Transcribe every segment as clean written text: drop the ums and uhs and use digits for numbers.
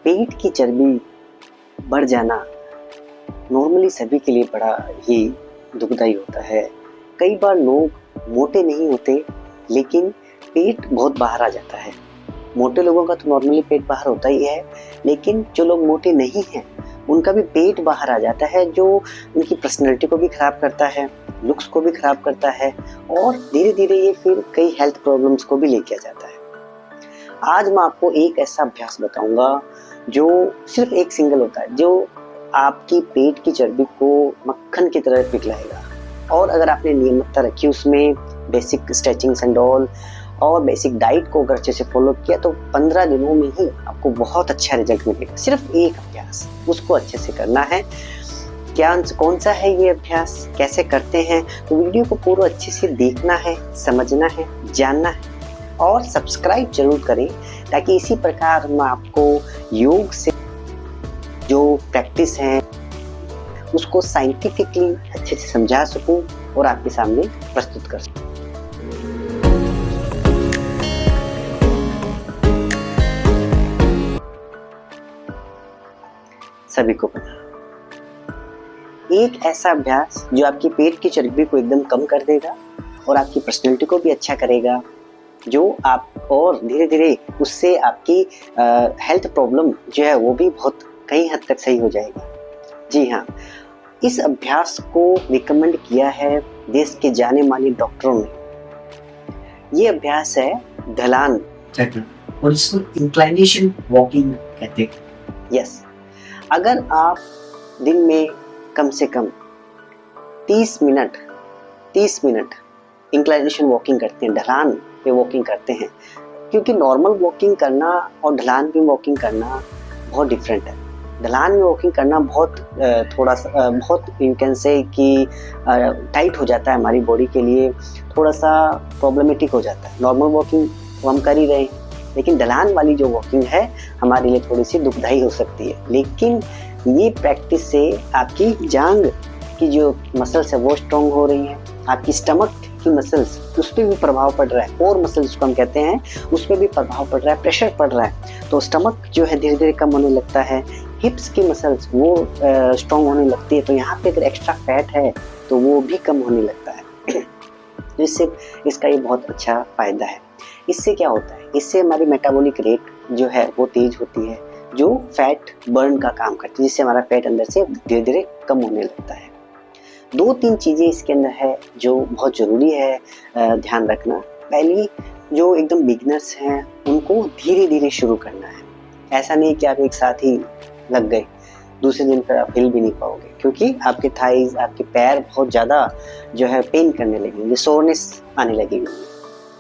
पेट की चर्बी बढ़ जाना नॉर्मली सभी के लिए बड़ा ही दुखदाई होता है। कई बार लोग मोटे नहीं होते लेकिन पेट बहुत बाहर आ जाता है। मोटे लोगों का तो नॉर्मली पेट बाहर होता ही है, लेकिन जो लोग मोटे नहीं हैं उनका भी पेट बाहर आ जाता है, जो उनकी पर्सनैलिटी को भी खराब करता है, लुक्स को भी खराब करता है और धीरे धीरे ये फिर कई हेल्थ प्रॉब्लम्स को भी लेके आ जाता है। आज मैं आपको एक ऐसा अभ्यास बताऊंगा जो सिर्फ एक सिंगल होता है, जो आपकी पेट की चर्बी को मक्खन की तरह पिघलाएगा। और अगर आपने नियमितता रखी उसमें बेसिक स्ट्रेचिंग्स एंड ऑल और बेसिक डाइट को अगर अच्छे से फॉलो किया तो 15 दिनों में ही आपको बहुत अच्छा रिजल्ट मिलेगा। सिर्फ एक अभ्यास, उसको अच्छे से करना है। क्या कौन सा है ये अभ्यास, कैसे करते हैं, तो वीडियो को पूरा अच्छे से देखना है, समझना है, जानना है और सब्सक्राइब जरूर करें, ताकि इसी प्रकार मैं आपको योग से जो प्रैक्टिस है उसको साइंटिफिकली अच्छे से समझा सकूं और आपके सामने प्रस्तुत कर सकूं। सभी को पता एक ऐसा अभ्यास जो आपकी पेट की चर्बी को एकदम कम कर देगा और आपकी पर्सनैलिटी को भी अच्छा करेगा, जो आप और धीरे धीरे उससे आपकी हेल्थ प्रॉब्लम जो है वो भी बहुत कई हद तक सही हो जाएगी। जी हाँ, इस अभ्यास को रिकमेंड किया है देश के जाने माने डॉक्टरों ने। ये अभ्यास है ढलान और इसको इंक्लाइनेशन वॉकिंग कहते हैं। यस, अगर आप दिन में कम से कम 30 मिनट इंक्लाइनेशन वॉकिंग करते हैं, ढलान पे वॉकिंग करते हैं, क्योंकि नॉर्मल वॉकिंग करना और ढलान पे वॉकिंग करना बहुत डिफरेंट है। ढलान में वॉकिंग करना बहुत यू कैन से कि टाइट हो जाता है, हमारी बॉडी के लिए थोड़ा सा प्रॉब्लमेटिक हो जाता है। नॉर्मल वॉकिंग हम कर ही रहे हैं, लेकिन ढलान वाली जो वॉकिंग है हमारे लिए थोड़ी सी दुखदाई हो सकती है। लेकिन ये प्रैक्टिस से आपकी जांघ की जो मसल्स है वो स्ट्रॉन्ग हो रही है, आपकी स्टमक की मसल्स उस पर भी प्रभाव पड़ रहा है, कोर मसल्स जिसको हम कहते हैं उस पर भी प्रभाव पड़ रहा है, प्रेशर पड़ रहा है, तो स्टमक जो है धीरे धीरे कम होने लगता है। हिप्स की मसल्स वो स्ट्रॉन्ग होने लगती है, तो यहाँ पे अगर एक्स्ट्रा फैट है तो वो भी कम होने लगता है। इससे इसका ये बहुत अच्छा फायदा है। इससे क्या होता है, इससे हमारी मेटाबॉलिक रेट जो है वो तेज होती है, जो फैट बर्न का काम करती है, जिससे हमारा फैट अंदर से धीरे धीरे कम होने लगता है। 2-3 चीज़ें इसके अंदर है जो बहुत ज़रूरी है ध्यान रखना। पहली, जो एकदम बिगिनर्स हैं उनको धीरे धीरे शुरू करना है। ऐसा नहीं कि आप एक साथ ही लग गए, दूसरे दिन पर आप हिल भी नहीं पाओगे, क्योंकि आपके थाइज, आपके पैर बहुत ज़्यादा जो है पेन करने लगेंगे, सोरनेस आने लगेगी।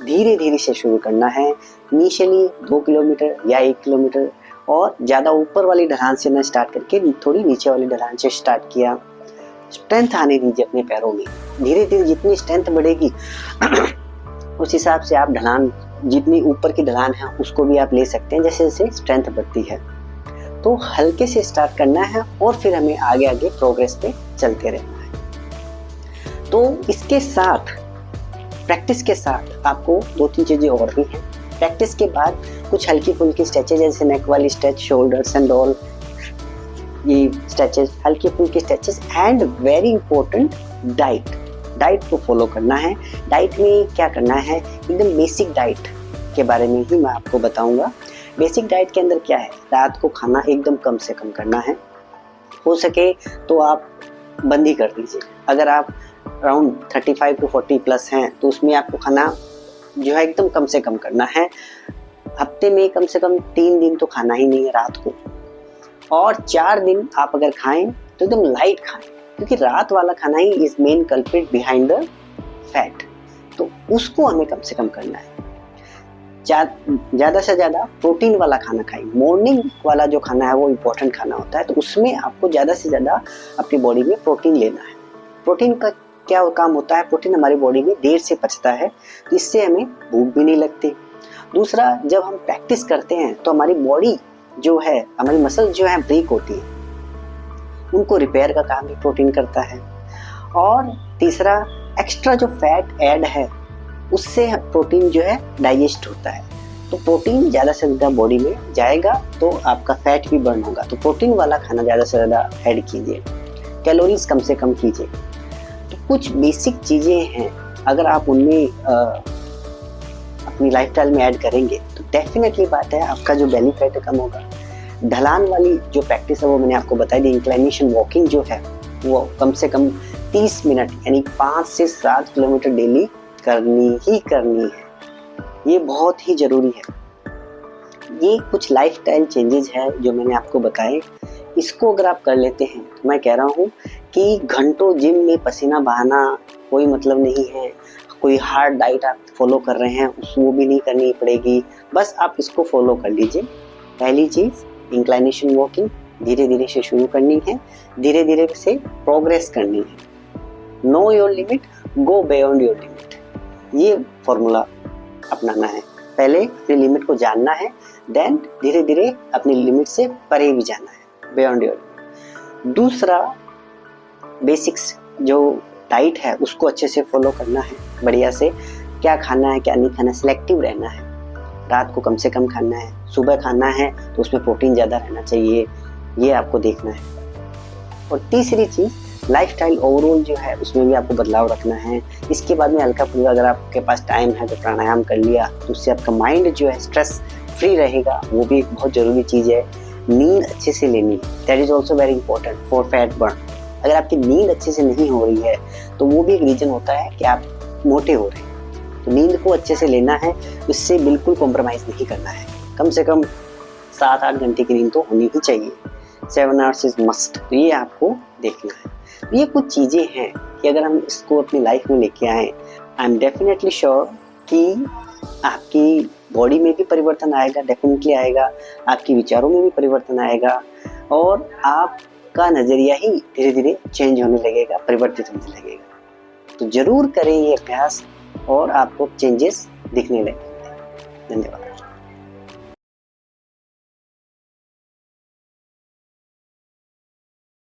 धीरे धीरे से शुरू करना है। इनिशियली 2 किलोमीटर या 1 किलोमीटर, और ज़्यादा ऊपर वाली ढलान से ना स्टार्ट करके थोड़ी नीचे वाली ढलान से स्टार्ट किया। स्ट्रेंथ आने दीजिए अपने पैरों में। धीरे धीरे जितनी स्ट्रेंथ बढ़ेगी उस हिसाब से आप ढलान, जितनी ऊपर की ढलान है उसको भी आप ले सकते हैं, जैसे जैसे स्ट्रेंथ बढ़ती है। तो हल्के से स्टार्ट करना है और फिर हमें आगे आगे प्रोग्रेस पे चलते रहना है। तो इसके साथ, प्रैक्टिस के साथ आपको 2-3 चीज़ें और भी हैं। प्रैक्टिस के बाद कुछ हल्की फुल्की स्ट्रेचेज, जैसे नेक वाली स्ट्रेच, शोल्डर्स एंड ऑल, ये स्ट्रेचेज, हल्की फुल्की stretches, and very important diet को फॉलो करना है। डाइट में क्या करना है, एकदम बेसिक डाइट के बारे में ही मैं आपको बताऊंगा। बेसिक डाइट के अंदर क्या है, रात को खाना एकदम कम से कम करना है, हो सके तो आप बंद ही कर दीजिए। अगर आप अराउंड 35 to 40 प्लस हैं तो उसमें आपको खाना जो है एकदम कम से कम करना है। हफ्ते में कम से कम 3 दिन तो खाना ही नहीं है रात को, और 4 दिन आप अगर खाएं तो एकदम लाइट खाएं, क्योंकि रात वाला खाना he is main culprit behind the fat, तो उसको हमें कम से कम करना है। ज़्यादा से ज़्यादा प्रोटीन वाला खाना खाएं। मॉर्निंग वाला जो खाना है वो इम्पोर्टेंट खाना होता है, तो उसमें आपको ज़्यादा से ज़्यादा अपनी बॉडी में प्रोटीन लेना है। प्रोटीन का क्या काम होता है, प्रोटीन हमारी बॉडी में देर से पचता है, तो इससे हमें भूख भी नहीं लगती। दूसरा, जब हम प्रैक्टिस करते हैं तो हमारी बॉडी जो है, हमारी मसल जो है ब्रेक होती है, उनको रिपेयर का काम भी प्रोटीन करता है। और तीसरा, एक्स्ट्रा जो फैट ऐड है उससे प्रोटीन जो है डाइजेस्ट होता है, तो प्रोटीन ज़्यादा से ज़्यादा बॉडी में जाएगा तो आपका फैट भी बर्न होगा। तो प्रोटीन वाला खाना ज़्यादा से ज़्यादा ऐड कीजिए, कैलोरीज कम से कम कीजिए। तो कुछ बेसिक चीज़ें हैं, अगर आप उनमें अपनी लाइफस्टाइल में ऐड करेंगे तो डेफिनेटली बात है आपका जो बेली फैट कम होगा। ढलान वाली जो प्रैक्टिस है वो मैंने आपको बताई दी। इंक्लाइनेशन वॉकिंग जो है वो कम से कम 30 मिनट यानी 5 से 7 किलोमीटर डेली करनी ही करनी है। ये बहुत ही ज़रूरी है। ये कुछ लाइफस्टाइल चेंजेस है जो मैंने आपको बताए, इसको अगर आप कर लेते हैं तो मैं कह रहा हूँ कि घंटों जिम में पसीना बहाना कोई मतलब नहीं है। कोई हार्ड डाइट आप फॉलो कर रहे हैं वो भी नहीं करनी पड़ेगी, बस आप इसको फॉलो कर लीजिए। पहली चीज़ इंक्लाइनेशन वॉकिंग धीरे धीरे से शुरू करनी है, धीरे धीरे से प्रोग्रेस करनी है। Know your limit, go beyond your limit, ये फॉर्मूला अपनाना है। पहले अपनी लिमिट को जानना है, देन धीरे धीरे अपनी लिमिट से परे भी जाना है, बियॉन्ड योर लिमिट। दूसरा, बेसिक्स जो डाइट है उसको अच्छे से फॉलो करना है, बढ़िया से क्या खाना है क्या नहीं खाना, सिलेक्टिव रहना है। रात को कम से कम खाना है, सुबह खाना है तो उसमें प्रोटीन ज़्यादा रहना चाहिए, ये आपको देखना है। और तीसरी चीज़, लाइफस्टाइल ओवरऑल जो है उसमें भी आपको बदलाव रखना है। इसके बाद में हल्का फुल्का अगर आपके पास टाइम है तो प्राणायाम कर लिया, तो उससे आपका माइंड जो है स्ट्रेस फ्री रहेगा, वो भी एक बहुत ज़रूरी चीज़ है। नींद अच्छे से लेनी है, that is also very important for fat burn. अगर आपकी नींद अच्छे से नहीं हो रही है तो वो भी एक रीज़न होता है कि आप मोटे हो रहे हैं। तो नींद को अच्छे से लेना है, उससे बिल्कुल कॉम्प्रोमाइज़ नहीं करना है। कम से कम 7-8 घंटे की नींद तो होनी ही चाहिए, 7 आवर्स इज मस्ट। तो ये आपको देखना है। तो ये कुछ चीज़ें हैं कि अगर हम इसको अपनी लाइफ में लेके आए, आई एम डेफिनेटली श्योर कि आपकी बॉडी में भी परिवर्तन आएगा, डेफिनेटली आएगा, आपके विचारों में भी परिवर्तन आएगा और आपका नज़रिया ही धीरे धीरे चेंज होने लगेगा, परिवर्तित होने लगेगा। तो ज़रूर करें ये अभ्यास और आपको चेंजेस दिखने लगेंगे। धन्यवाद।